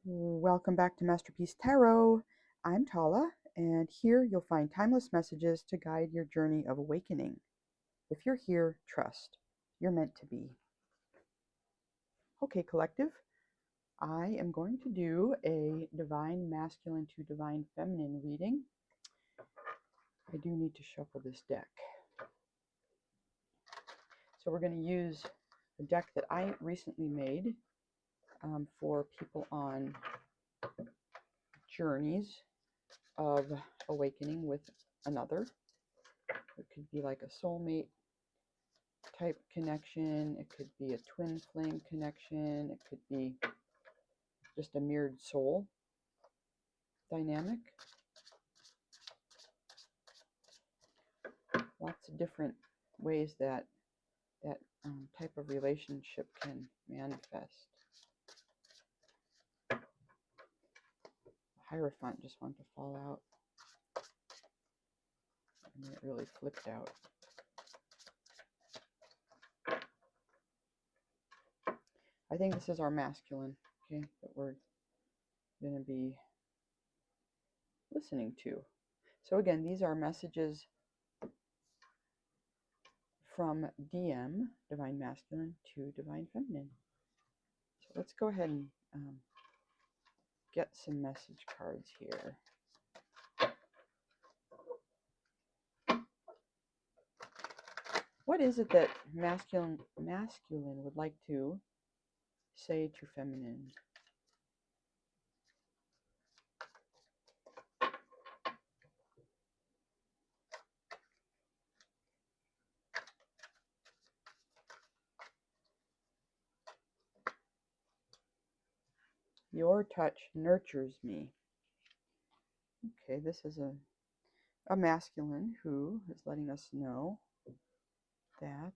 Welcome back to Masterpiece Tarot. I'm Tala, and here you'll find timeless messages to guide your journey of awakening. If you're here, trust. You're meant to be. Okay, collective, I am going to do a divine masculine to divine feminine reading. I do need to shuffle this deck. So we're going to use a deck that I recently made for people on journeys of awakening with another. It could be like a soulmate type connection. It could be a twin flame connection. It could be just a mirrored soul dynamic. Lots of different ways that type of relationship can manifest. The Hierophant just wanted to fall out, and then it really flipped out. I think this is our masculine, okay, that we're going to be listening to. So again, these are messages from DM, Divine Masculine, to Divine Feminine. So let's go ahead and get some message cards here. What is it that masculine would like to say to feminine? Your touch nurtures me. Okay, this is a masculine who is letting us know that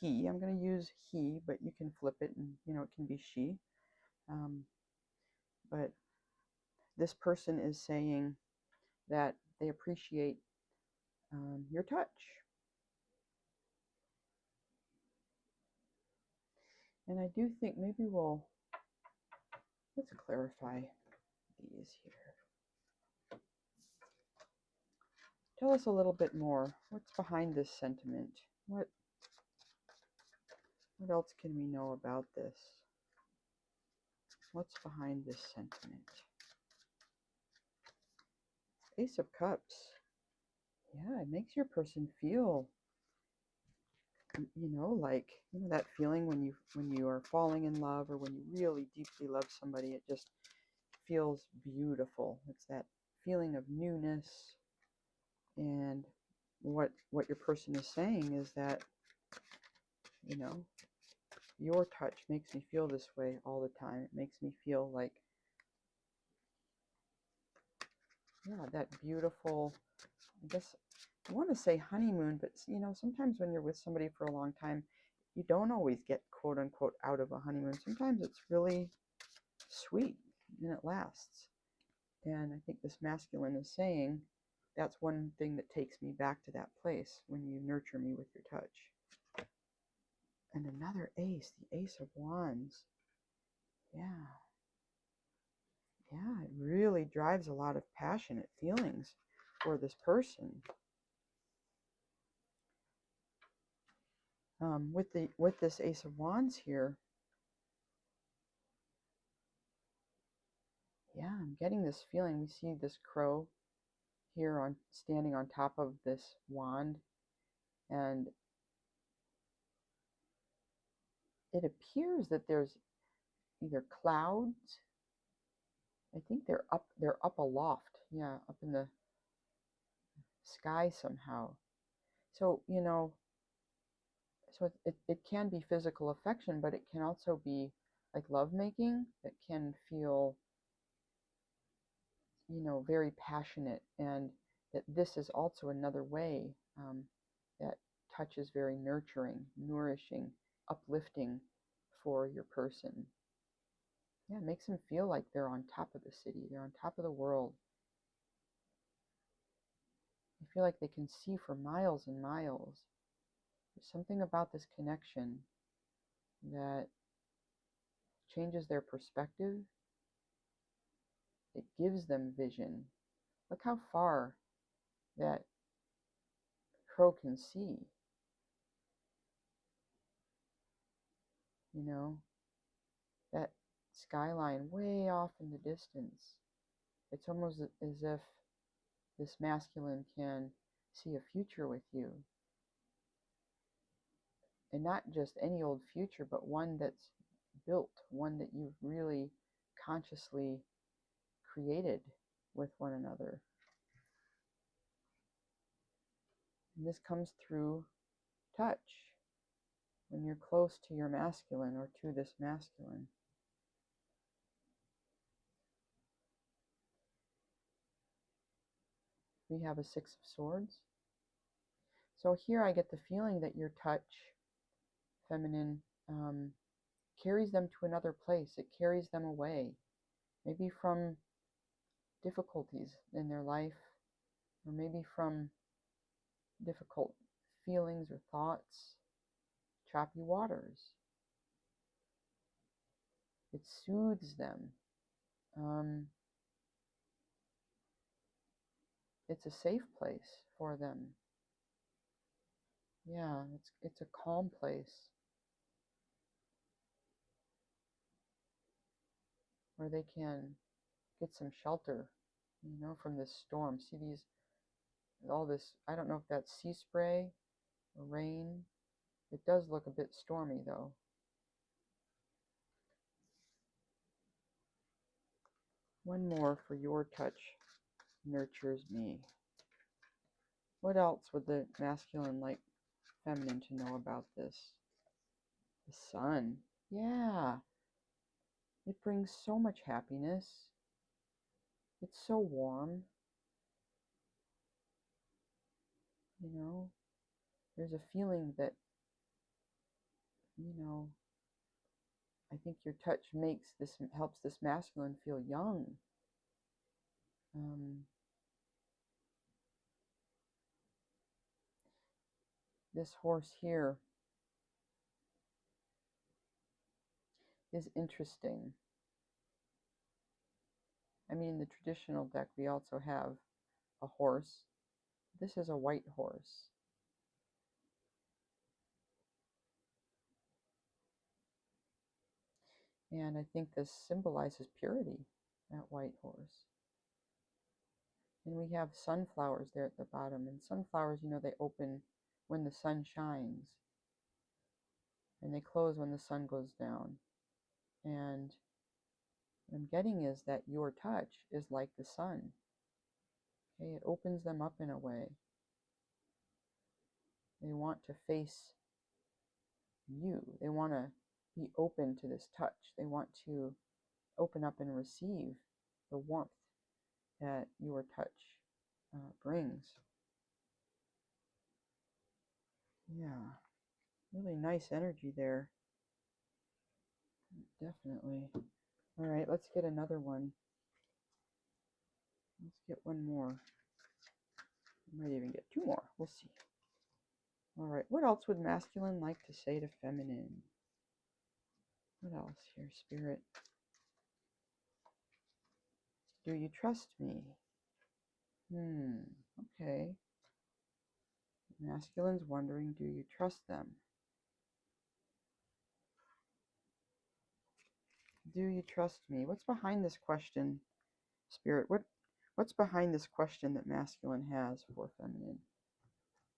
I'm going to use he, but you can flip it and, it can be she. But this person is saying that they appreciate your touch. And I do think maybe let's clarify these here. Tell us a little bit more. What's behind this sentiment? What else can we know about this? What's behind this sentiment? Ace of Cups. Yeah, it makes your person feel, like that feeling when you are falling in love, or when you really deeply love somebody. It just feels beautiful. It's that feeling of newness. And what your person is saying is that, your touch makes me feel this way all the time. It makes me feel like, yeah, that beautiful, I guess I want to say honeymoon, but sometimes when you're with somebody for a long time, you don't always get quote unquote out of a honeymoon. Sometimes it's really sweet and it lasts. And I think this masculine is saying that's one thing that takes me back to that place, when you nurture me with your touch. And another ace, the Ace of Wands. Yeah. Yeah, it really drives a lot of passionate feelings for this person. With this Ace of Wands here, yeah, I'm getting this feeling. We see this crow here standing on top of this wand, and it appears that there's either clouds. I think they're up aloft, yeah, up in the sky somehow. So, so it can be physical affection, but it can also be like lovemaking that can feel, very passionate. And that this is also another way that touch is very nurturing, nourishing, uplifting for your person. Yeah, it makes them feel like they're on top of the city, they're on top of the world. I feel like they can see for miles and miles. There's something about this connection that changes their perspective. It gives them vision. Look how far that crow can see. You know, that skyline way off in the distance. It's almost as if this masculine can see a future with you. And not just any old future, but one that's built, one that you've really consciously created with one another. And this comes through touch, when you're close to your masculine or to this masculine. We have a Six of Swords. So here I get the feeling that your touch, feminine, carries them to another place. It carries them away, maybe from difficulties in their life, or maybe from difficult feelings or thoughts, choppy waters. It soothes them. It's a safe place for them. Yeah, it's a calm place where they can get some shelter, from this storm. See all this, I don't know if that's sea spray or rain. It does look a bit stormy though. One more for your touch nurtures me. What else would the masculine like feminine to know about this? The sun. Yeah. It brings so much happiness. It's so warm. There's a feeling that, I think your touch helps this masculine feel young. This horse here is interesting. I mean, in the traditional deck, we also have a horse. This is a white horse. And I think this symbolizes purity, that white horse. And we have sunflowers there at the bottom. And sunflowers, they open when the sun shines. And they close when the sun goes down. And what I'm getting is that your touch is like the sun. Okay, it opens them up in a way. They want to face you. They want to be open to this touch. They want to open up and receive the warmth that your touch brings. Yeah, really nice energy there. Definitely. All right, let's get another one. Let's get one more. We might even get two more. We'll see. All right, what else would masculine like to say to feminine? What else here, Spirit? Do you trust me? Okay. Masculine's wondering, do you trust them? Do you trust me? What's behind this question, Spirit? What's behind this question that masculine has for feminine?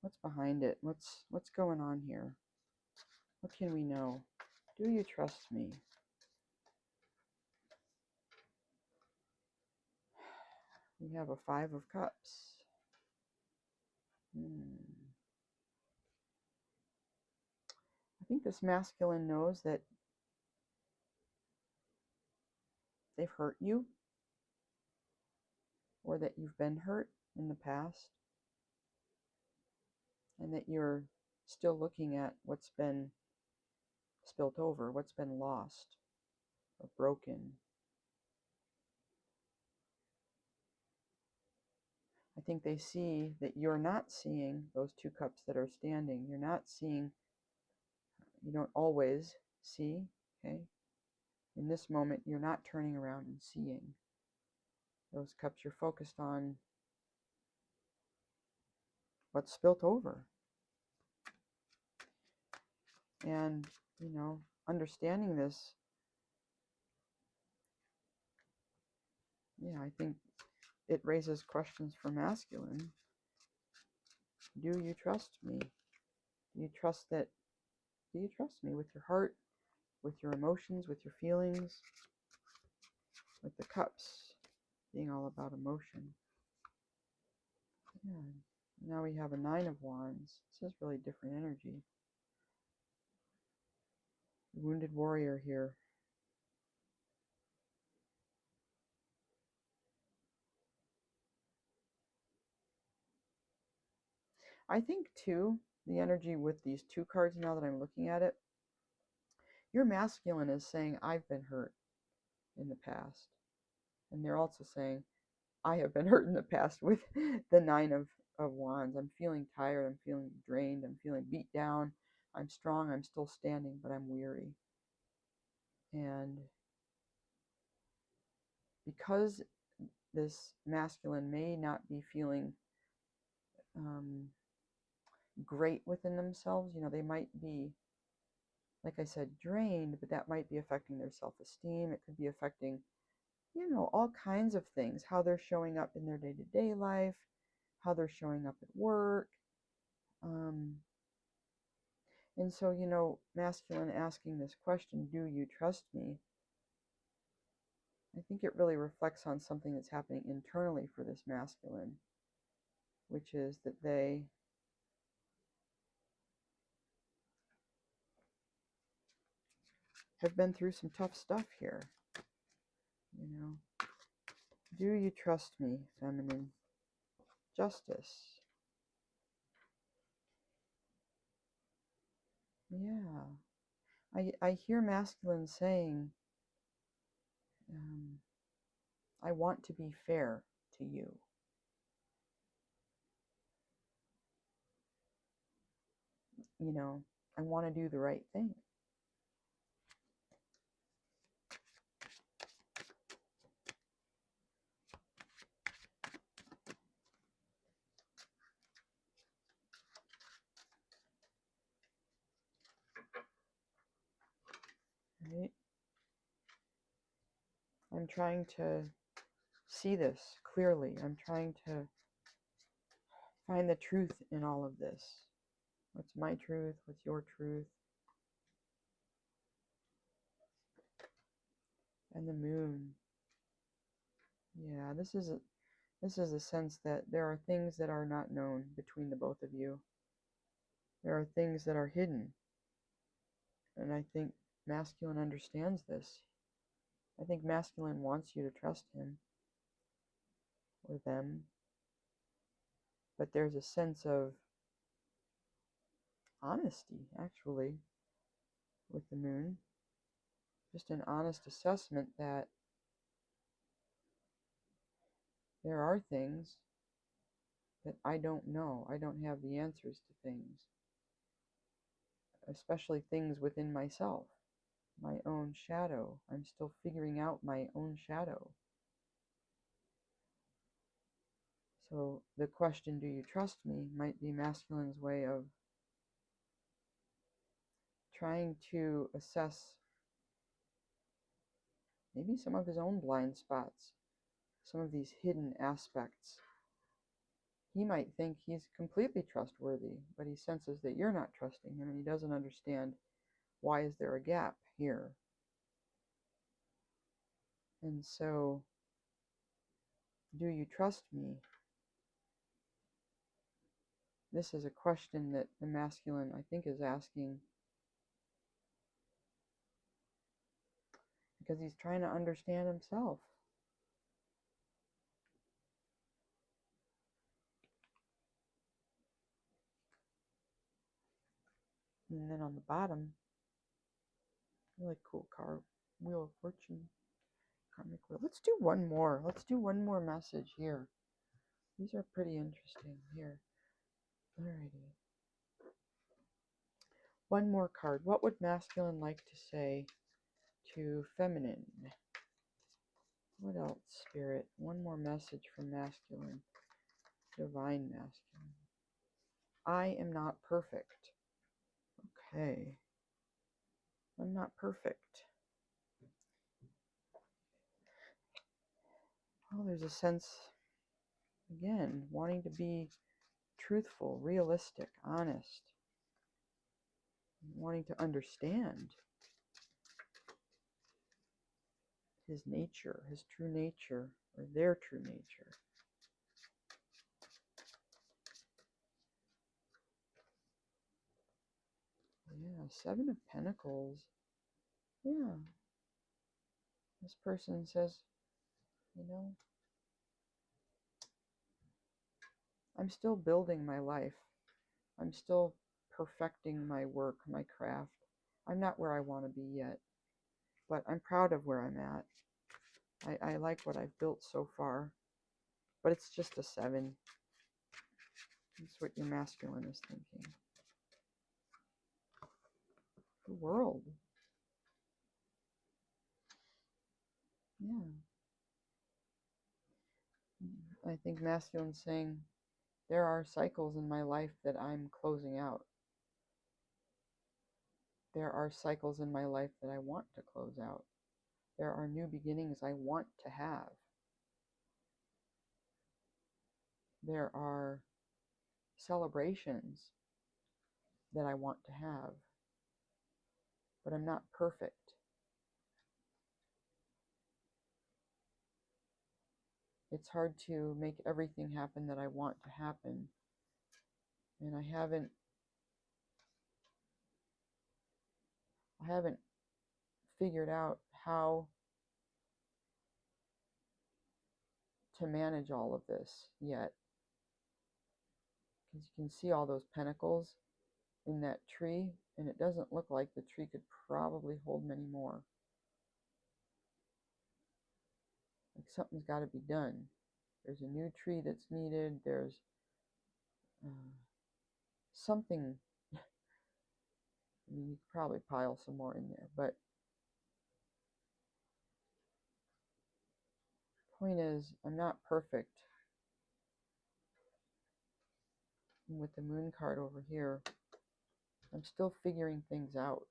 What's behind it? What's going on here? What can we know? Do you trust me? We have a Five of Cups. I think this masculine knows that they've hurt you, or that you've been hurt in the past, and that you're still looking at what's been spilt over, what's been lost or broken. I think they see that you're not seeing those two cups that are standing. You're not seeing, you don't always see, okay? In this moment, you're not turning around and seeing those cups. You're focused on what's spilt over. And, you know, understanding this, yeah, I think it raises questions for masculine. Do you trust me? Do you trust me with your heart, with your emotions, with your feelings, with the cups being all about emotion? Yeah. Now we have a 9 of Wands. This is really different energy. Wounded warrior here. I think too, the energy with these 2 cards, now that I'm looking at it, your masculine is saying, I've been hurt in the past. And they're also saying, I have been hurt in the past with the 9 of Wands. I'm feeling tired. I'm feeling drained. I'm feeling beat down. I'm strong. I'm still standing, but I'm weary. And because this masculine may not be feeling great within themselves, you know, they might be, like I said, drained, but that might be affecting their self-esteem. It could be affecting, you know, all kinds of things, how they're showing up in their day-to-day life, how they're showing up at work. And so, you know, masculine asking this question, do you trust me? I think it really reflects on something that's happening internally for this masculine, which is that they have been through some tough stuff here. You know, do you trust me, feminine? Justice. Yeah. I hear masculine saying, I want to be fair to you. You know, I want to do the right thing. Right? I'm trying to see this clearly. I'm trying to find the truth in all of this. What's my truth? What's your truth? And the moon. Yeah, this is a sense that there are things that are not known between the both of you. There are things that are hidden. And I think masculine understands this. I think masculine wants you to trust him or them. But there's a sense of honesty, actually, with the moon. Just an honest assessment that there are things that I don't know. I don't have the answers to things, especially things within myself, my own shadow. I'm still figuring out my own shadow. So the question, do you trust me, might be masculine's way of trying to assess maybe some of his own blind spots, some of these hidden aspects. He might think he's completely trustworthy, but he senses that you're not trusting him, and he doesn't understand why is there a gap here. And so, do you trust me? This is a question that the masculine, I think, is asking because he's trying to understand himself. And then on the bottom, really cool card, Wheel of Fortune, Karmic Wheel. Let's do one more. Let's do one more message here. These are pretty interesting here. Alrighty. One more card. What would masculine like to say to feminine. What else, Spirit? One more message from masculine. Divine masculine. I am not perfect. Okay. I'm not perfect. Well, there's a sense, again, wanting to be truthful, realistic, honest, wanting to understand his nature, his true nature, or their true nature. Yeah, Seven of Pentacles. Yeah. This person says, you know, I'm still building my life. I'm still perfecting my work, my craft. I'm not where I want to be yet, but I'm proud of where I'm at. I like what I've built so far, but it's just a 7. That's what your masculine is thinking. The World. Yeah. I think masculine's saying, there are cycles in my life that I'm closing out. There are cycles in my life that I want to close out. There are new beginnings I want to have. There are celebrations that I want to have. But I'm not perfect. It's hard to make everything happen that I want to happen. And I haven't figured out how to manage all of this yet. Because you can see all those pentacles in that tree, and it doesn't look like the tree could probably hold many more. Like something's got to be done. There's a new tree that's needed. There's something. I mean, you could probably pile some more in there, but point is, I'm not perfect. And with the Moon card over here, I'm still figuring things out.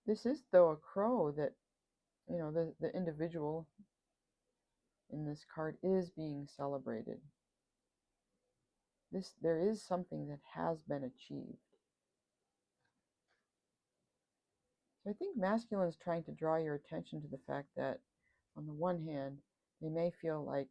This is, though, a crow that, you know, the individual in this card is being celebrated. There is something that has been achieved. So I think masculine is trying to draw your attention to the fact that, on the one hand, they may feel like